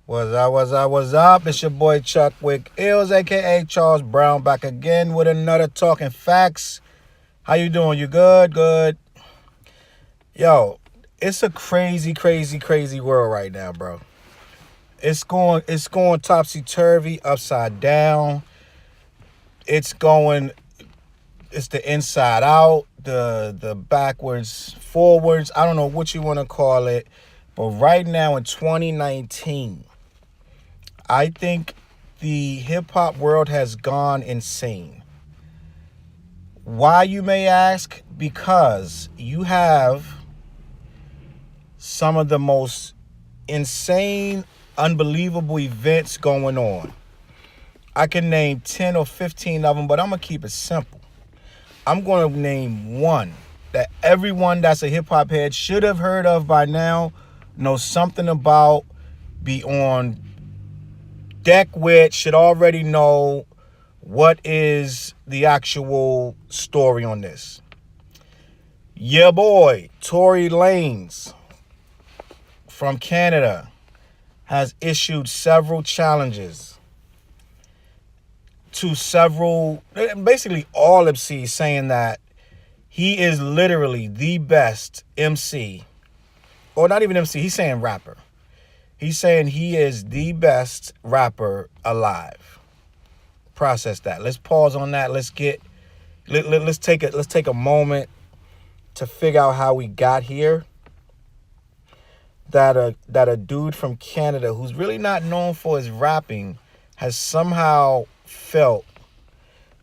What's up? It's your boy Chuck Wick Ills, aka Charles Brown, back again with another Talking Facts. How you doing? You good? Good. Yo, it's a crazy world right now, bro. It's going topsy turvy, upside down. It's going it's the inside out, the backwards, forwards. I don't know what you want to call it. But right now in 2019, I think the hip hop world has gone insane. Why, you may ask? Because you have some of the most insane, unbelievable events going on. I can name 10 or 15 of them, but I'm going to keep it simple. I'm going to name one that everyone that's a hip hop head should have heard of by now, know something about, be on deck with, should already know what is the actual story on this. Yeah, boy, Tory Lanez from Canada has issued several challenges to basically all MCs, saying that he is literally the best MC, or not even MC, he's saying rapper. He's saying he is the best rapper alive. Process that. Let's pause on that. Let's take a moment to figure out how we got here. That a dude from Canada who's really not known for his rapping has somehow felt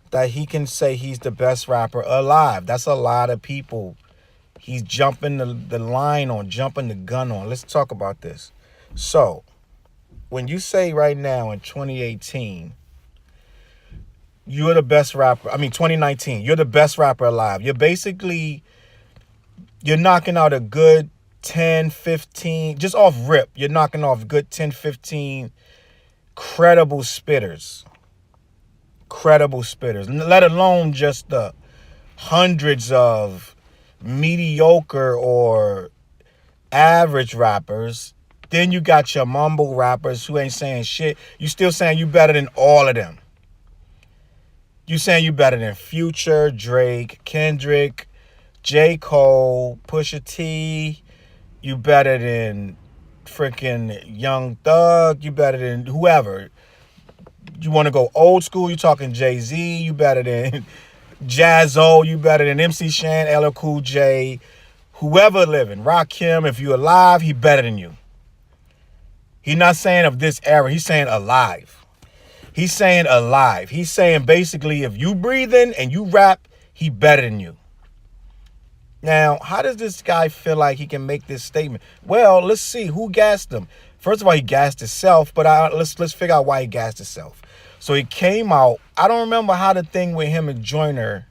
that he can say he's the best rapper alive. That's a lot of people he's jumping the line on, jumping the gun on. Let's talk about this. So, when you say right now in 2018, you're the best rapper, 2019, you're the best rapper alive. You're knocking out a good 10, 15, just off rip, you're knocking off good 10, 15 credible spitters. Let alone just the hundreds of mediocre or average rappers. Then you got your mumble rappers who ain't saying shit. You still saying you better than all of them. You saying you better than Future, Drake, Kendrick, J. Cole, Pusha T. You better than freaking Young Thug. You better than whoever. You want to go old school, you talking Jay-Z. You better than Jazzo. You better than MC Shan, LL Cool J. Whoever living. Rakim, if you alive, he better than you. He's not saying of this era. He's saying alive. He's saying basically if you breathing and you rap, he better than you. Now, how does this guy feel like he can make this statement? Well, let's see who gassed him. First of all, he gassed himself, but let's figure out why he gassed himself. So he came out. I don't remember how the thing with him and Joyner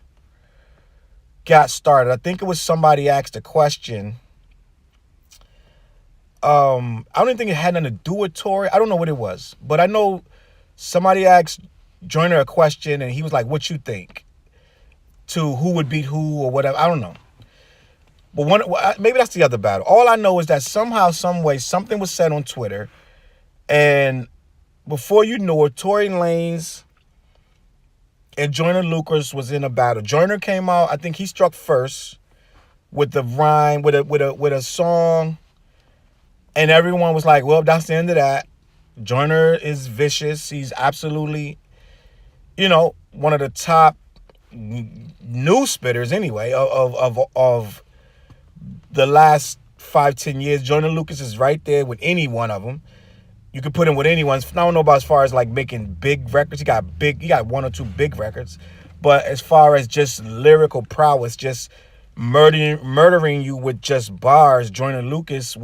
got started. I think it was somebody asked a question. I don't think it had nothing to do with Tory. I don't know what it was, but I know somebody asked Joyner a question and he was like, "What you think?" To who would beat who or whatever. I don't know. But maybe that's the other battle. All I know is that somehow, some way, something was said on Twitter, and before you know it, Tory Lanez and Joyner Lucas was in a battle. Joyner came out. I think he struck first with the rhyme, with a song. And everyone was like, well, that's the end of that. Joyner is vicious. He's absolutely, one of the top new spitters anyway of the last 5-10 years. Joyner Lucas is right there with any one of them. You could put him with anyone. I don't know about as far as like making big records. He got one or two big records. But as far as just lyrical prowess, just murdering you with just bars, Joyner Lucas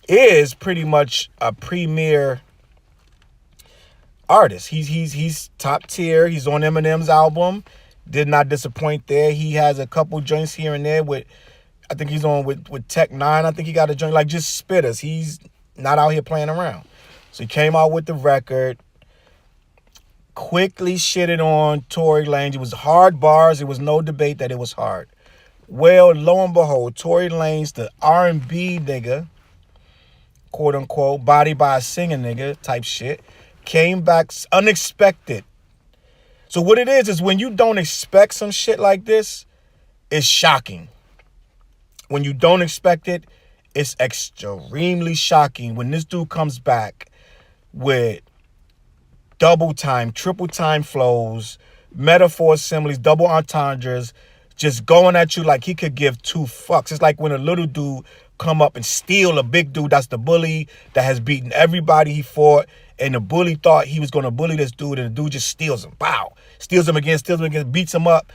is pretty much a premier artist. He's top tier. He's on Eminem's album. Did not disappoint there. He has a couple joints here and there with, I think he's on with Tech N9ne. I think he got a joint, like just spitters. He's not out here playing around. So he came out with the record. Quickly shitted on Tory Lanez. It was hard bars. It was no debate that it was hard. Well, lo and behold, Tory Lanez, the R&B nigga, quote unquote, body by a singing nigga type shit, came back unexpected. So what it is when you don't expect some shit like this, it's shocking. When you don't expect it, it's extremely shocking when this dude comes back with double time, triple time flows, metaphor similes, double entendres, just going at you like he could give two fucks. It's like when a little dude come up and steal a big dude that's the bully that has beaten everybody he fought, and the bully thought he was going to bully this dude, and the dude just steals him. Pow! Steals him again, beats him up.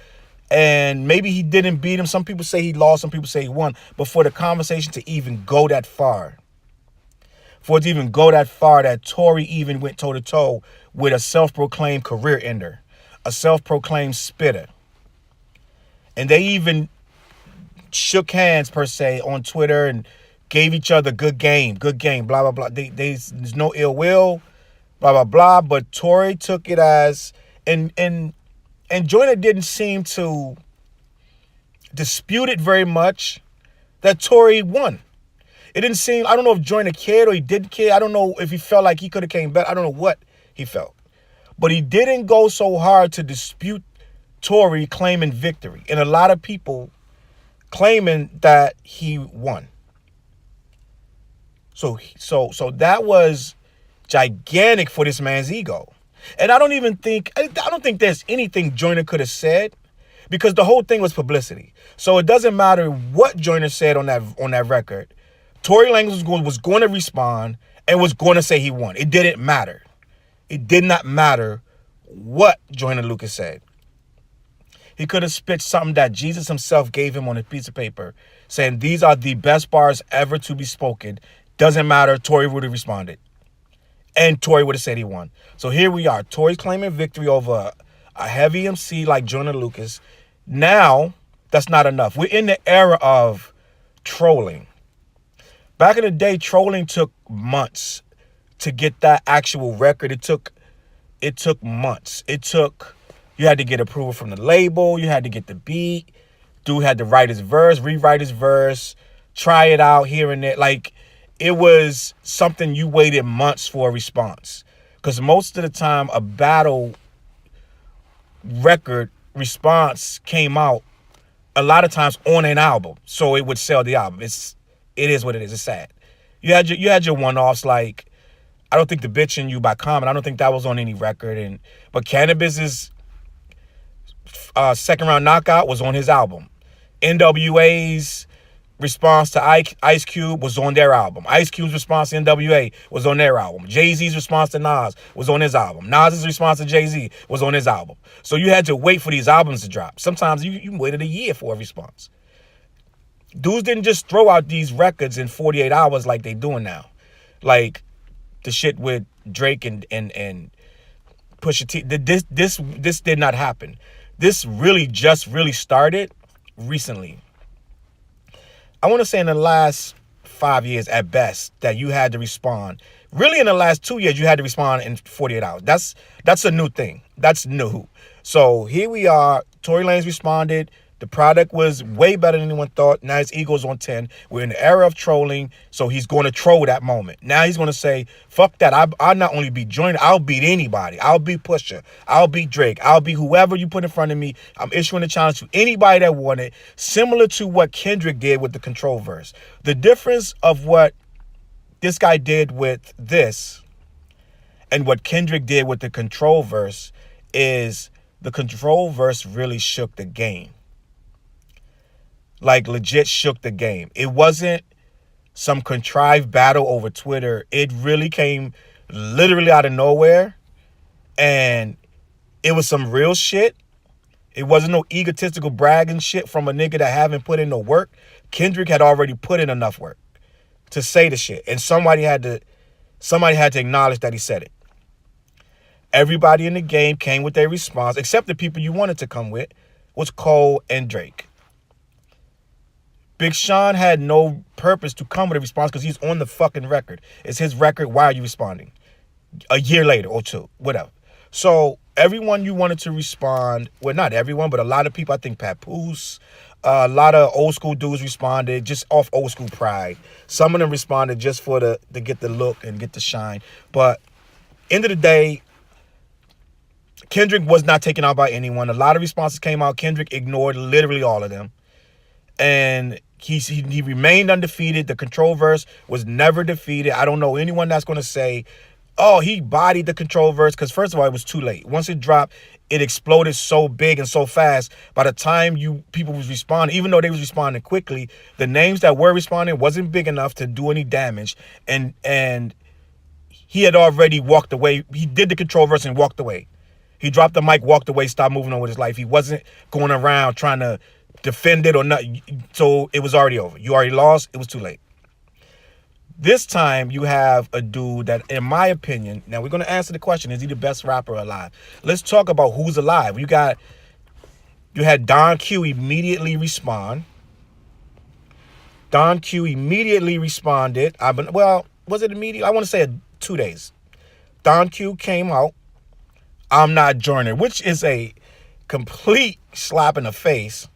And maybe he didn't beat him. Some people say he lost, some people say he won. But for the conversation to even go that far, that Tory even went toe-to-toe with a self-proclaimed career ender, a self-proclaimed spitter. And they even shook hands, per se, on Twitter and gave each other good game, blah, blah, blah. There's no ill will, blah, blah, blah. But Tory took it as... And Joyner didn't seem to dispute it very much that Tory won. It didn't seem... I don't know if Joyner cared or he didn't care. I don't know if he felt like he could have came back. I don't know what he felt. But he didn't go so hard to dispute Tory claiming victory. And a lot of people claiming that he won. So that was gigantic for this man's ego. And I don't think there's anything Joyner could have said, because the whole thing was publicity. So it doesn't matter what Joyner said on that record. Tory Lanez was going to respond and was going to say he won. It didn't matter. It did not matter what Joyner Lucas said. He could have spit something that Jesus himself gave him on a piece of paper, saying these are the best bars ever to be spoken. Doesn't matter. Tory would have responded. And Tory would have said he won. So here we are. Tory's claiming victory over a heavy MC like Joyner Lucas. Now, that's not enough. We're in the era of trolling. Back in the day, trolling took months to get that actual record. It took months. You had to get approval from the label. You had to get the beat. Dude had to write his verse, rewrite his verse, try it out here and there. Like, it was something you waited months for a response. Because most of the time, a battle record response came out a lot of times on an album. So it would sell the album. It is what it is. It's sad. You had your one-offs, like, I don't think The Bitch and You by Common, I don't think that was on any record. But Cannabis's second round knockout was on his album. NWA's response to Ice Cube was on their album. Ice Cube's response to NWA was on their album. Jay-Z's response to Nas was on his album. Nas's response to Jay-Z was on his album. So you had to wait for these albums to drop. Sometimes you waited a year for a response. Dudes didn't just throw out these records in 48 hours like they doing now. Like the shit with Drake and Pusha T. This did not happen. This really started recently. I want to say in the last 5 years at best that you had to respond. Really in the last 2 years, you had to respond in 48 hours. That's a new thing. That's new. So here we are. Tory Lanez responded. The product was way better than anyone thought. Now his ego's on 10. We're in the era of trolling, so he's going to troll that moment. Now he's going to say, fuck that. I'll not only beat Joyner, I'll beat anybody. I'll beat Pusha. I'll beat Drake. I'll beat whoever you put in front of me. I'm issuing a challenge to anybody that want it, similar to what Kendrick did with the Control verse. The difference of what this guy did with this and what Kendrick did with the Control verse is the Control verse really shook the game. Like, legit shook the game. It wasn't some contrived battle over Twitter. It really came literally out of nowhere. And it was some real shit. It wasn't no egotistical bragging shit from a nigga that haven't put in no work. Kendrick had already put in enough work to say the shit. And somebody had to acknowledge that he said it. Everybody in the game came with their response, except the people you wanted to come with, was Cole and Drake. Big Sean had no purpose to come with a response because he's on the fucking record. It's his record. Why are you responding? A year later or two, whatever. So everyone you wanted to respond, well, not everyone, but a lot of people, I think Papoose, a lot of old school dudes responded just off old school pride. Some of them responded just for to get the look and get the shine. But end of the day, Kendrick was not taken out by anyone. A lot of responses came out. Kendrick ignored literally all of them. And he remained undefeated. The Control verse was never defeated. I don't know anyone that's going to say, oh, he bodied the Control verse, because first of all, it was too late. Once it dropped, it exploded so big and so fast. By the time people was responding, even though they was responding quickly, the names that were responding wasn't big enough to do any damage. And he had already walked away. He did the Control verse and walked away. He dropped the mic, walked away, stopped moving on with his life. He wasn't going around trying to defend it or not. So it was already over. You already lost. It was too late. This time you have a dude that, in my opinion, now we're going to answer the question, is he the best rapper alive? Let's talk about who's alive. You had Don Q immediately respond. Don Q immediately responded. Was it immediate? I want to say 2 days. Don Q came out. I'm not Joyner, which is a complete slap in the face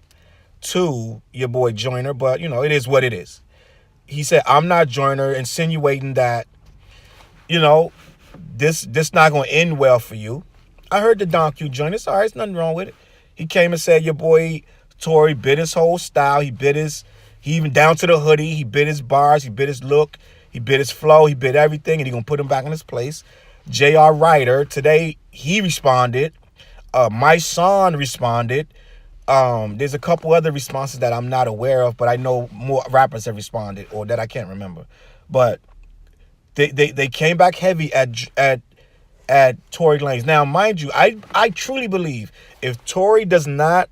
to your boy Joyner, but it is what it is. He said, I'm not Joyner, insinuating that, this not going to end well for you. I heard the Don Q joint. It's all right. There's nothing wrong with it. He came and said, your boy Tory bit his whole style. He even down to the hoodie. He bit his bars. He bit his look. He bit his flow. He bit everything, and he going to put him back in his place. J.R. Ryder, today, he responded. My son responded. There's a couple other responses that I'm not aware of, but I know more rappers have responded, or that I can't remember. But they came back heavy at Tory Lanez. Now, mind you, I truly believe if Tory does not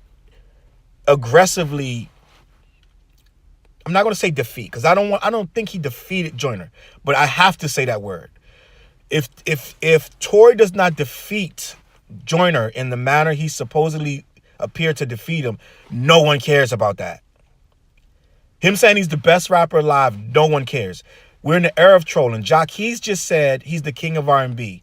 aggressively, I'm not going to say defeat, because I don't think he defeated Joyner, but I have to say that word. If Tory does not defeat Joyner in the manner he supposedly appeared to defeat him, no one cares about that. Him saying he's the best rapper alive, no one cares. We're in the era of trolling. Jacquees just said he's the king of R&B.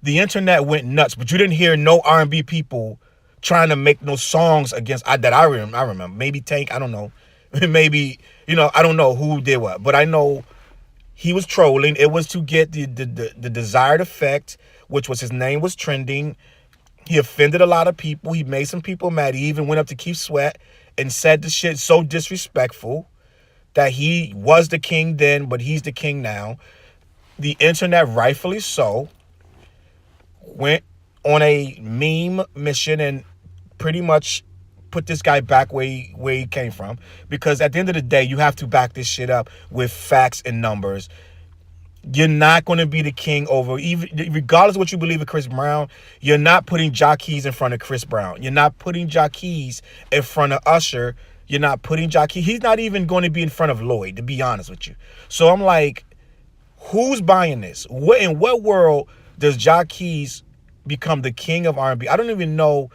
The internet went nuts, but you didn't hear no R&B people trying to make no songs against that I remember. Maybe Tank, I don't know. Maybe, I don't know who did what, but I know he was trolling. It was to get the desired effect, which was his name was trending. He offended a lot of people. He made some people mad. He even went up to Keith Sweat and said the shit so disrespectful that he was the king then, but he's the king now. The internet, rightfully so, went on a meme mission and pretty much put this guy back where he came from. Because at the end of the day, you have to back this shit up with facts and numbers. You're not going to be the king over, even regardless of what you believe of Chris Brown. You're not putting Jacquees in front of Chris Brown. You're not putting Jacquees in front of Usher. You're not putting Jacquees. He's not even going to be in front of Lloyd, to be honest with you. So I'm like, who's buying this? In what world does Jacquees become the king of R&B? I don't even know.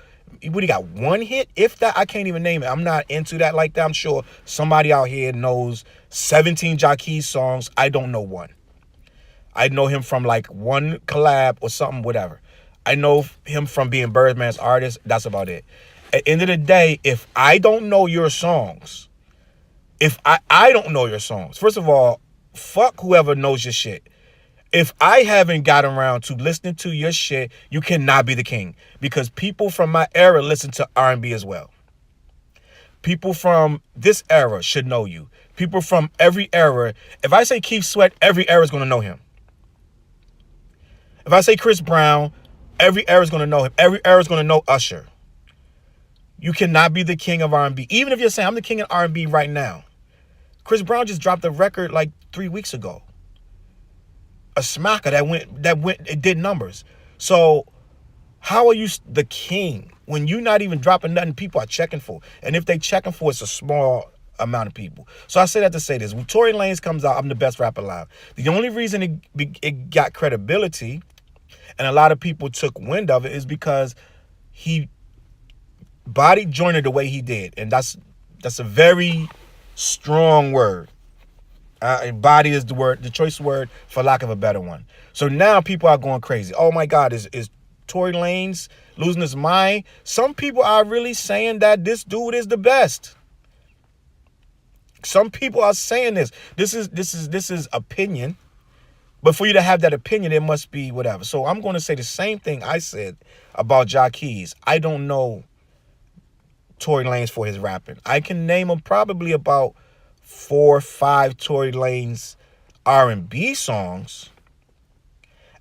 What, he got one hit? If that, I can't even name it. I'm not into that like that. I'm sure somebody out here knows 17 Jacquees songs. I don't know one. I know him from like one collab or something, whatever. I know him from being Birdman's artist. That's about it. At the end of the day, if I don't know your songs, if I don't know your songs, first of all, fuck whoever knows your shit. If I haven't gotten around to listening to your shit, you cannot be the king. Because people from my era listen to R&B as well. People from this era should know you. People from every era. If I say Keith Sweat, every era is going to know him. If I say Chris Brown, every era is going to know him. Every era is going to know Usher. You cannot be the king of R&B. Even if you're saying, I'm the king of R&B right now. Chris Brown just dropped a record like 3 weeks ago. A smacker it did numbers. So how are you the king when you're not even dropping nothing people are checking for? And if they checking for, it's a small amount of people. So I say that to say this. When Tory Lanez comes out, I'm the best rapper alive. The only reason it got credibility and a lot of people took wind of it is because he bodied Joyner the way he did. And that's a very strong word. Body is the choice word, for lack of a better one. So now people are going crazy. Oh my God, is Tory Lanez losing his mind. Some people are really saying that this dude is the best. Some people are saying this. This is opinion. But for you to have that opinion, it must be whatever. So I'm going to say the same thing I said about Jacquees. I don't know Tory Lanez for his rapping. I can name him probably about 4 or 5 Tory Lanez R&B songs.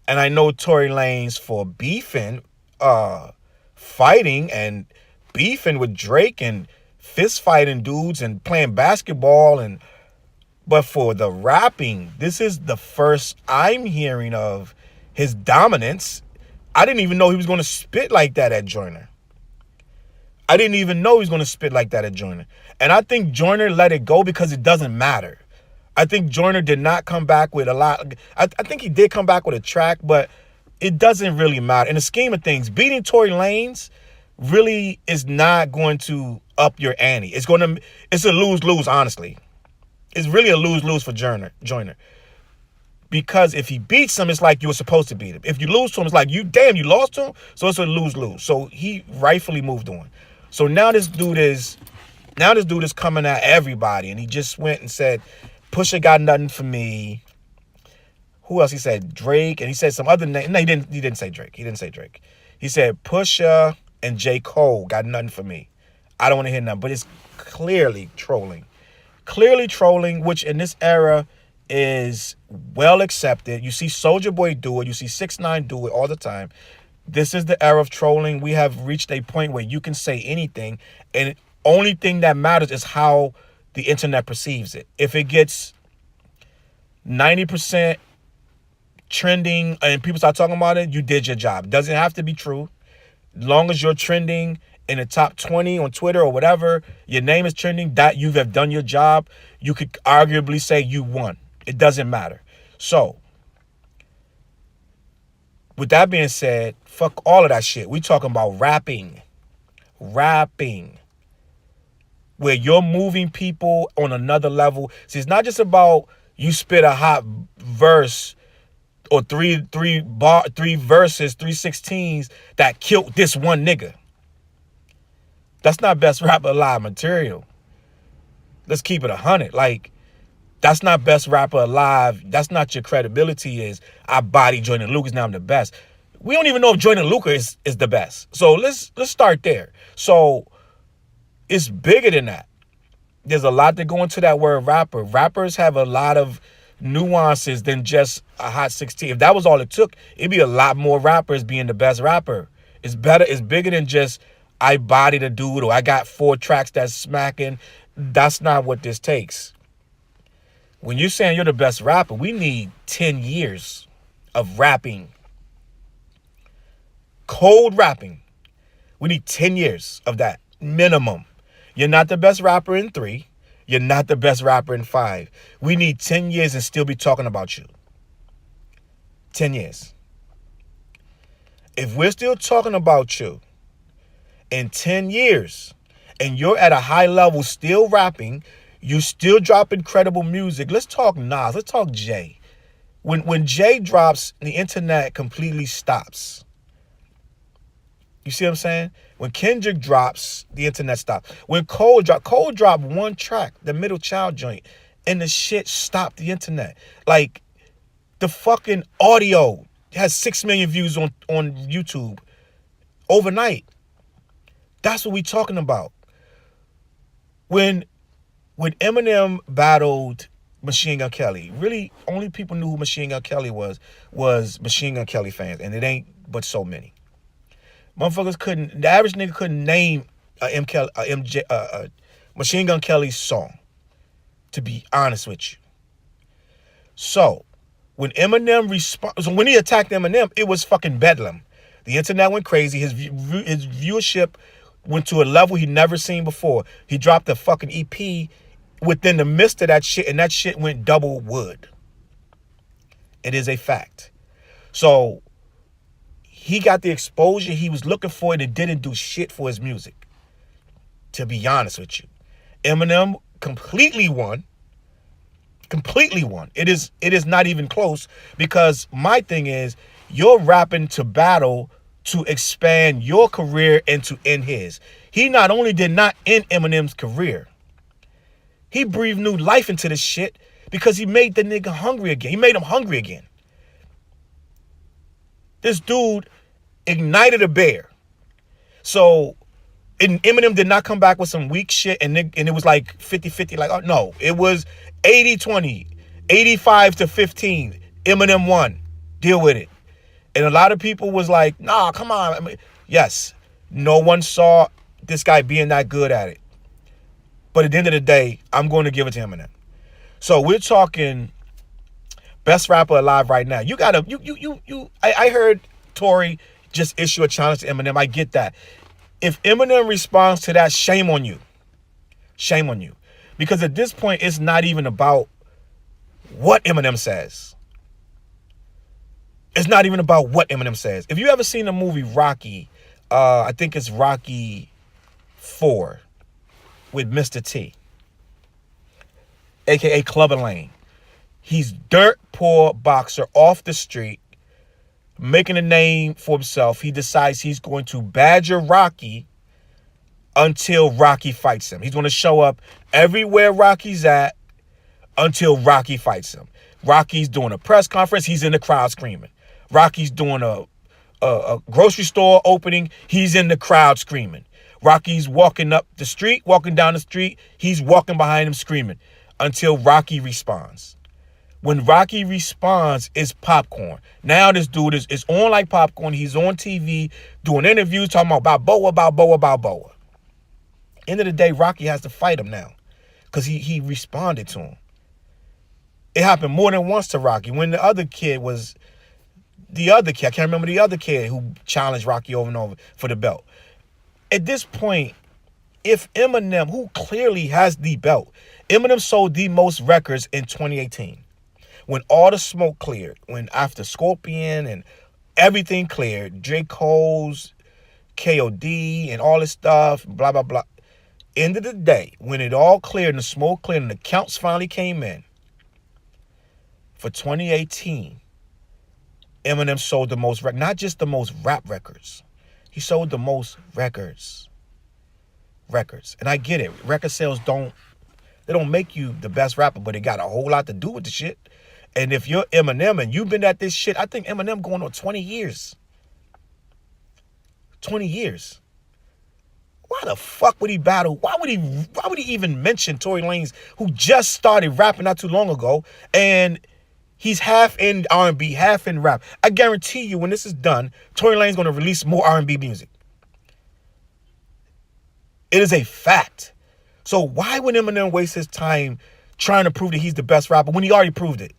And I know Tory Lanez for beefing, fighting and beefing with Drake and fist fighting dudes and playing basketball. But for the rapping, this is the first I'm hearing of his dominance. I didn't even know he was going to spit like that at Joyner. I didn't even know he was going to spit like that at Joyner. And I think Joyner let it go because it doesn't matter. I think Joyner did not come back with a lot. I think he did come back with a track, but it doesn't really matter. In the scheme of things, beating Tory Lanez really is not going to up your ante. It's a lose-lose, honestly. It's really a lose-lose for Joyner. Because if he beats him, it's like you were supposed to beat him. If you lose to him, it's like, you lost to him? So it's a lose-lose. So he rightfully moved on. So now this dude is coming at everybody, and he just went and said, Pusha got nothing for me. Who else? He said Drake, and he said some other name. No, he didn't say Drake. He didn't say Drake. He said Pusha and J. Cole got nothing for me. I don't want to hear nothing. But it's clearly trolling. Clearly trolling, which in this era is well accepted. You see Soulja Boy do it. You see 6ix9ine do it all the time. This is the era of trolling. We have reached a point where you can say anything, and the only thing that matters is how the internet perceives it. If it gets 90% trending and people start talking about it, you did your job. It doesn't have to be true. As long as you're trending in the top 20 on Twitter or whatever, your name is trending, that you have done your job, you could arguably say you won. It doesn't matter. So, with that being said, fuck all of that shit. We talking about rapping. Rapping. Where you're moving people on another level. See, it's not just about you spit a hot verse or three verses, 3/16s that killed this one nigga. That's not best rapper alive material. Let's keep it 100. Like, that's not best rapper alive. That's not your credibility is, I body Joyner Lucas, now I'm the best. We don't even know if Joyner Lucas is the best. So let's start there. So it's bigger than that. There's a lot that go into that word rapper. Rappers have a lot of nuances than just a hot 16. If that was all it took, it'd be a lot more rappers being the best rapper. It's better. It's bigger than just I bodied a dude or I got 4 tracks that's smacking. That's not what this takes. When you're saying you're the best rapper, we need 10 years of rapping. Cold rapping. We need 10 years of that minimum. You're not the best rapper in 3. You're not the best rapper in 5. We need 10 years and still be talking about you. 10 years. If we're still talking about you in 10 years and you're at a high level still rapping, you still drop incredible music. Let's talk Nas. Let's talk Jay. When Jay drops, the internet completely stops. You see what I'm saying? When Kendrick drops, the internet stops. When Cole dropped 1 track, the Middle Child joint, and the shit stopped the internet. Like, the fucking audio has 6 million views on YouTube overnight. That's what we talking about. When Eminem battled Machine Gun Kelly, really only people knew who Machine Gun Kelly was Machine Gun Kelly fans, and it ain't but so many. Motherfuckers the average nigga couldn't name Machine Gun Kelly's song, to be honest with you. So, when he attacked Eminem, it was fucking bedlam. The internet went crazy. His viewership went to a level he never seen before. He dropped a fucking EP within the midst of that shit, and that shit went double wood. It is a fact. So, he got the exposure he was looking for, and it didn't do shit for his music, to be honest with you. Eminem completely won. Completely won. It is not even close, because my thing is, you're rapping to battle to expand your career and to end his. He not only did not end Eminem's career, he breathed new life into this shit because he made the nigga hungry again. He made him hungry again. This dude ignited a bear. So Eminem did not come back with some weak shit and it was like 50-50. Like, oh no, it was 80-20, 85-15. Eminem won. Deal with it. And a lot of people was like, nah, come on. I mean, yes, no one saw this guy being that good at it. But at the end of the day, I'm going to give it to Eminem. So we're talking best rapper alive right now. You gotta, I heard Tory just issue a challenge to Eminem. I get that. If Eminem responds to that, shame on you. Shame on you. Because at this point, it's not even about what Eminem says. It's not even about what Eminem says. If you ever seen the movie Rocky, I think it's Rocky 4 with Mr. T, a.k.a. Clubber Lang. He's dirt poor boxer off the street, making a name for himself. He decides he's going to badger Rocky until Rocky fights him. He's going to show up everywhere Rocky's at until Rocky fights him. Rocky's doing a press conference. He's in the crowd screaming. Rocky's doing a grocery store opening. He's in the crowd screaming. Rocky's walking down the street. He's walking behind him screaming until Rocky responds. When Rocky responds, it's popcorn. Now this dude is on like popcorn. He's on TV doing interviews talking about Balboa. End of the day, Rocky has to fight him now because he responded to him. It happened more than once to Rocky. When the other kid, I can't remember the other kid who challenged Rocky over and over for the belt. At this point, if Eminem, who clearly has the belt, Eminem sold the most records in 2018. When all the smoke cleared, when after Scorpion and everything cleared, J. Cole's, KOD and all this stuff, blah, blah, blah. End of the day, when it all cleared and the smoke cleared and the counts finally came in, for 2018, Eminem sold the most, not just the most rap records. He sold the most records. And I get it. Record sales don't make you the best rapper, but it got a whole lot to do with the shit. And if you're Eminem and you've been at this shit, I think Eminem going on 20 years. 20 years. Why the fuck would he battle? Why would he even mention Tory Lanez, who just started rapping not too long ago, and he's half in R&B, half in rap? I guarantee you when this is done, Tory Lanez going to release more R&B music. It is a fact. So why would Eminem waste his time trying to prove that he's the best rapper when he already proved it?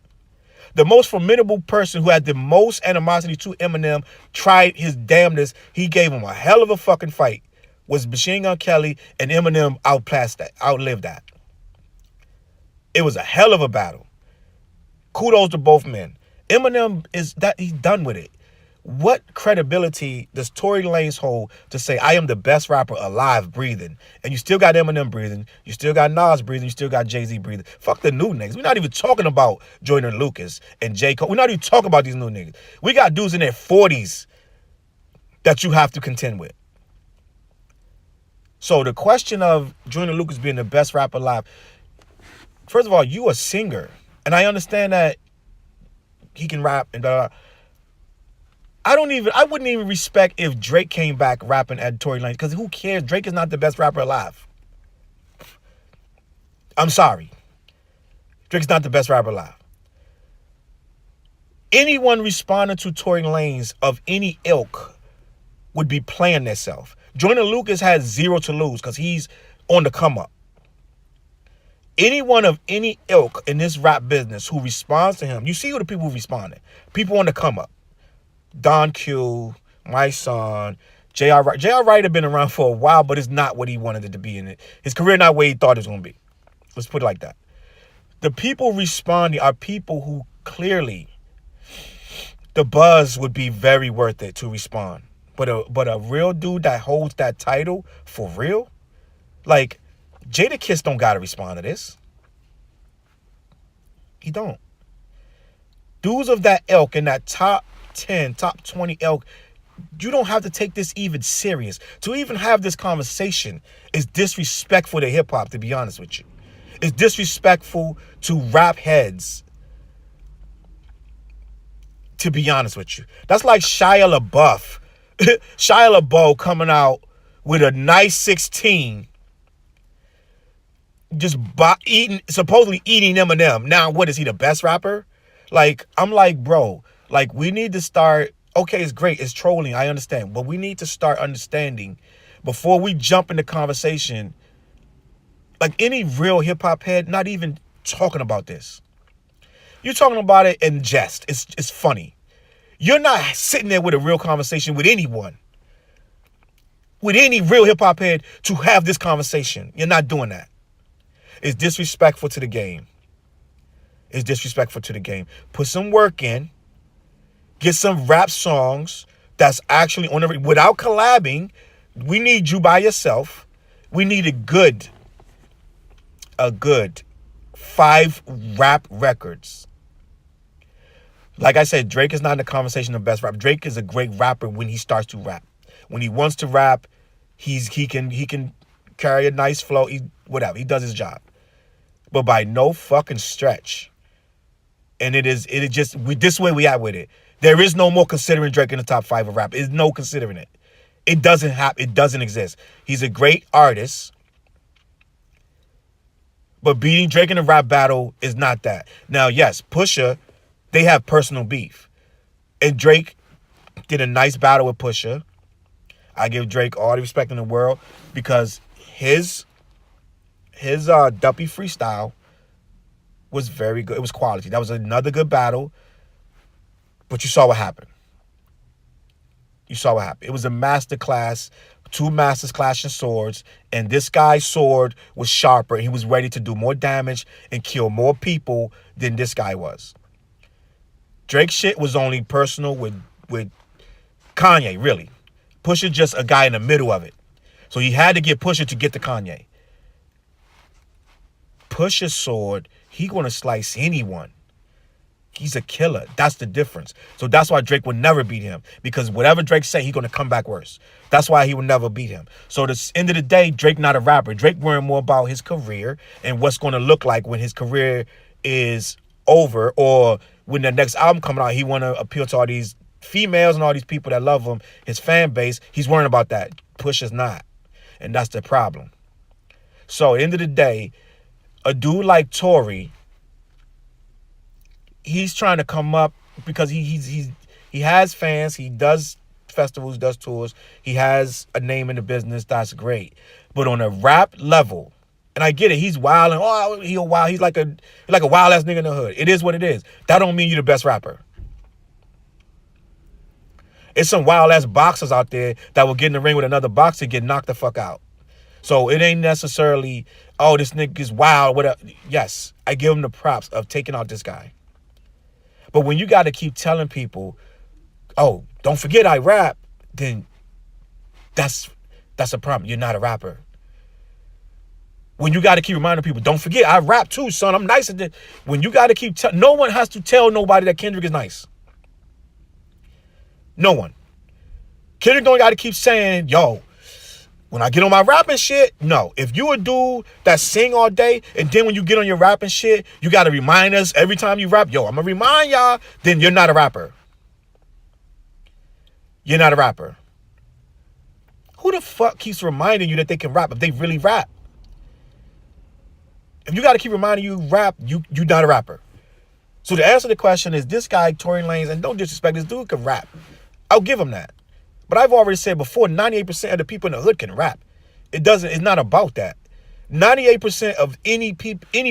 The most formidable person who had the most animosity to Eminem tried his damnedest. He gave him a hell of a fucking fight. Was Machine Gun Kelly, and Eminem outlived that. It was a hell of a battle. Kudos to both men. Eminem he's done with it. What credibility does Tory Lanez hold to say, I am the best rapper alive breathing? And you still got Eminem breathing. You still got Nas breathing. You still got Jay-Z breathing. Fuck the new niggas. We're not even talking about Jordan Lucas and J. Cole. We're not even talking about these new niggas. We got dudes in their 40s that you have to contend with. So the question of Jordan Lucas being the best rapper alive, first of all, you a singer. And I understand that he can rap and blah, blah. I wouldn't even respect if Drake came back rapping at Tory Lanez, because who cares? Drake is not the best rapper alive. I'm sorry. Drake's not the best rapper alive. Anyone responding to Tory Lanez of any ilk would be playing themselves. Jordan Lucas has zero to lose because he's on the come up. Anyone of any ilk in this rap business who responds to him, you see who the people who responded. People on the come up. Don Q, my son, J.R. Wright. J.R. Wright had been around for a while, but it's not what he wanted it to be in it. His career not where he thought it was going to be. Let's put it like that. The people responding are people who clearly the buzz would be very worth it to respond. But a real dude that holds that title for real, like Jadakiss don't got to respond to this. He don't. Dudes of that ilk in that top 10, top 20 ilk, you don't have to take this even serious. To even have this conversation is disrespectful to hip hop, to be honest with you. It's disrespectful to rap heads, to be honest with you. That's like Shia LaBeouf. Shia LaBeouf coming out with a nice 16, just supposedly eating Eminem. Now, what is he, the best rapper? Like, I'm like, bro, like, we need to start. Okay, it's great, it's trolling, I understand, but we need to start understanding before we jump into conversation. Like, any real hip hop head, not even talking about this. You're talking about it in jest. It's funny. You're not sitting there with a real conversation with anyone, with any real hip hop head, to have this conversation. You're not doing that. It's disrespectful to the game. It's disrespectful to the game. Put some work in. Get some rap songs that's actually on the, without collabing. We need you by yourself. We need a good 5 rap records. Like I said, Drake is not in the conversation of best rap. Drake is a great rapper when he starts to rap. When he wants to rap, he can carry a nice flow. Whatever, he does his job. But by no fucking stretch. And it is just this way we at with it. There is no more considering Drake in the top 5 of rap. There's no considering it. It doesn't happen. It doesn't exist. He's a great artist. But beating Drake in a rap battle is not that. Now, yes, Pusha, they have personal beef. And Drake did a nice battle with Pusha. I give Drake all the respect in the world because his Duppy freestyle was very good. It was quality. That was another good battle. But you saw what happened. You saw what happened. It was a master class, 2 masters clashing swords, and this guy's sword was sharper. He was ready to do more damage and kill more people than this guy was. Drake's shit was only personal with Kanye, really. Pusha just a guy in the middle of it. So he had to get Pusha to get to Kanye. Pusha's sword, he gonna slice anyone. He's a killer. That's the difference. So that's why Drake would never beat him. Because whatever Drake say, he's going to come back worse. That's why he would never beat him. So at the end of the day, Drake not a rapper. Drake worrying more about his career and what's going to look like when his career is over, or when the next album coming out, he want to appeal to all these females and all these people that love him, his fan base. He's worrying about that. Pusha's not. And that's the problem. So at the end of the day, a dude like Tory, he's trying to come up because he has fans. He does festivals, does tours. He has a name in the business. That's great. But on a rap level, and I get it, he's wild and he's wild. He's like a wild ass nigga in the hood. It is what it is. That don't mean you're the best rapper. It's some wild ass boxers out there that will get in the ring with another boxer and get knocked the fuck out. So it ain't necessarily, oh, this nigga is wild. Whatever. Yes, I give him the props of taking out this guy. But when you got to keep telling people, oh, don't forget I rap, then that's a problem. You're not a rapper. When you got to keep reminding people, don't forget I rap too, son. I'm nicer than. When you got to keep no one has to tell nobody that Kendrick is nice. No one. Kendrick don't got to keep saying, yo, when I get on my rapping shit, no. If you a dude that sing all day, and then when you get on your rapping shit, you got to remind us every time you rap, yo, I'm going to remind y'all, then you're not a rapper. You're not a rapper. Who the fuck keeps reminding you that they can rap if they really rap? If you got to keep reminding you rap, you're not a rapper. So the answer to the question is, this guy, Tory Lanez, and don't disrespect, this dude can rap. I'll give him that. But I've already said before, 98% of the people in the hood can rap. It's not about that. 98% of any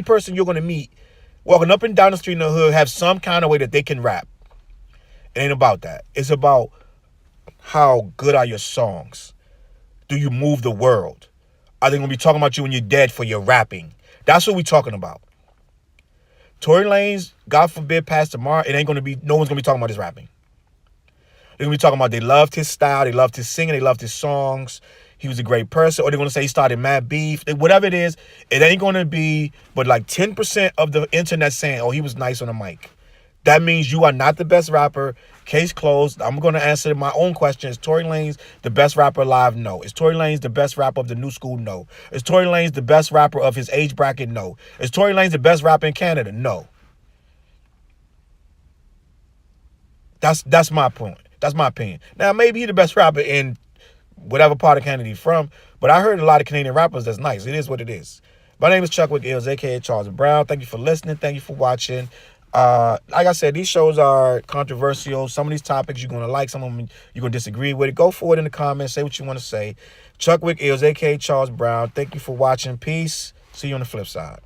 person you're going to meet walking up and down the street in the hood have some kind of way that they can rap. It ain't about that. It's about how good are your songs. Do you move the world? Are they going to be talking about you when you're dead for your rapping? That's what we're talking about. Tory Lanez, God forbid, pass tomorrow, no one's going to be talking about his rapping. They're going to be talking about they loved his style, they loved his singing, they loved his songs, he was a great person, or they're going to say he started mad beef. Whatever it is, it ain't going to be but like 10% of the internet saying, oh, he was nice on the mic. That means you are not the best rapper, Case closed. I'm going to answer my own question. Is Tory Lanez the best rapper alive? No. Is Tory Lanez the best rapper of the new school? No. Is Tory Lanez the best rapper of his age bracket? No. Is Tory Lanez the best rapper in Canada? No. That's my point. That's my opinion. Now, maybe he's the best rapper in whatever part of Canada he's from, but I heard a lot of Canadian rappers that's nice. It is what it is. My name is Chuck with Ills, a.k.a. Challz Brown. Thank you for listening. Thank you for watching. Like I said, these shows are controversial. Some of these topics you're going to like. Some of them you're going to disagree with. Go for it in the comments. Say what you want to say. Chuck with Ills, a.k.a. Challz Brown. Thank you for watching. Peace. See you on the flip side.